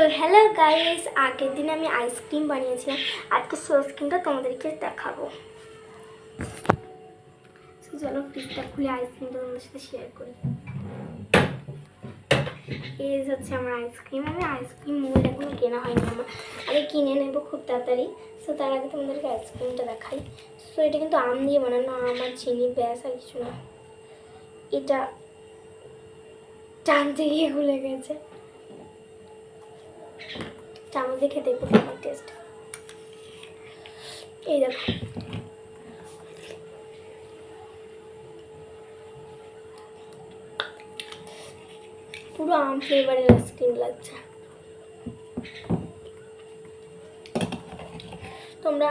তো hello guys, আগের দিন আমি আইসক্রিম বানিয়েছিলাম। আজকে সেই আইসক্রিমটা তোমাদেরকে দেখাবো। চলো ফ্রিজটা খুলে আইসক্রিমটা তোমাদের সাথে শেয়ার করি। এই হচ্ছে আমার আইসক্রিম। আমি আইসক্রিম মোল্ড এখনো কেনা হয়নি আমার, আমি কিনে নেবো খুব তাড়াতাড়ি। সো তার আগে তোমাদেরকে আইসক্রিমটা দেখাই। সো এটা কিন্তু আম দিয়ে বানানো, আমার চিনি ব্যাস আর কিছু না। এটা টানতে গিয়ে খুলে গেছে, চামচ দিয়ে খেতে খুব আমার টেস্ট। এই দেখো, পুরো আম ফ্লেভারের আইসক্রিম লাগছে। তোমরা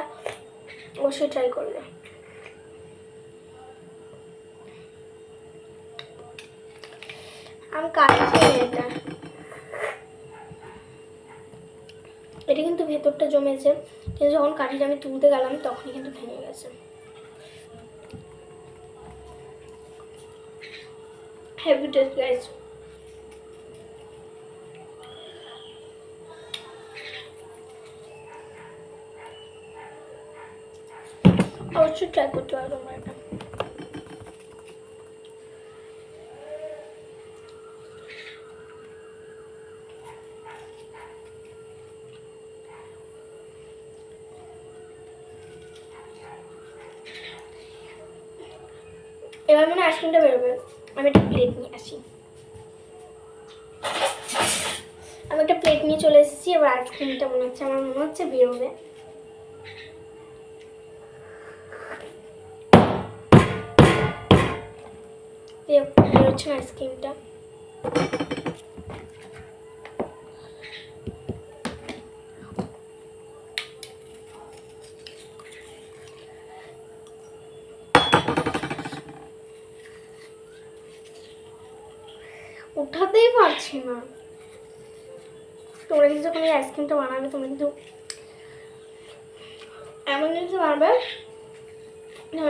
অবশ্যই ট্রাই করবে। আমি কাটছি এটা কিন্তু ভেতরটা জমেছে, কিন্তু যখন কাঠিটা আমি তুলতে গেলাম তখনই কিন্তু ভেঙে গেছে। Heavy taste guys. অবশ্যই ট্রাই করতে পারো তোমরা এটা। এবার মানে আইসক্রিমটা বেরোবে। আমি একটা প্লেট নিয়ে আসি। আমি একটা প্লেট নিয়ে চলে এসেছি। এবার আইসক্রিমটা আমার মনে হচ্ছে বেরোবে। বেরোচ্ছে না আইসক্রিমটা। উঠাতেই পারছি না। তোমরা কিন্তু যখন এই আইসক্রিমটা বানাবে, তোমরা কিন্তু এমন জিনিস বানাবে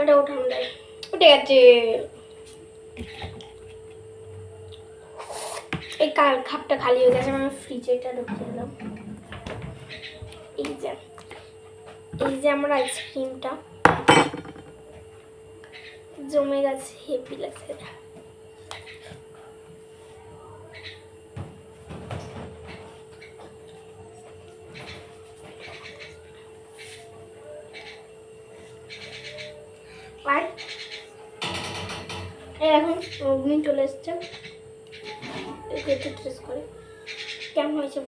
এটা উঠানো যায়। উঠে গেছে। এই খাপটা খালি হয়ে গেছে, আমি ফ্রিজে এটা ঢুকিয়ে দিলাম। এই যে আমার আইসক্রিমটা জমে গেছে, হেভি লাগছে। আর এখন অগ্নি চলে এসছে, একটু ট্রেস করে কেমন হয়েছে।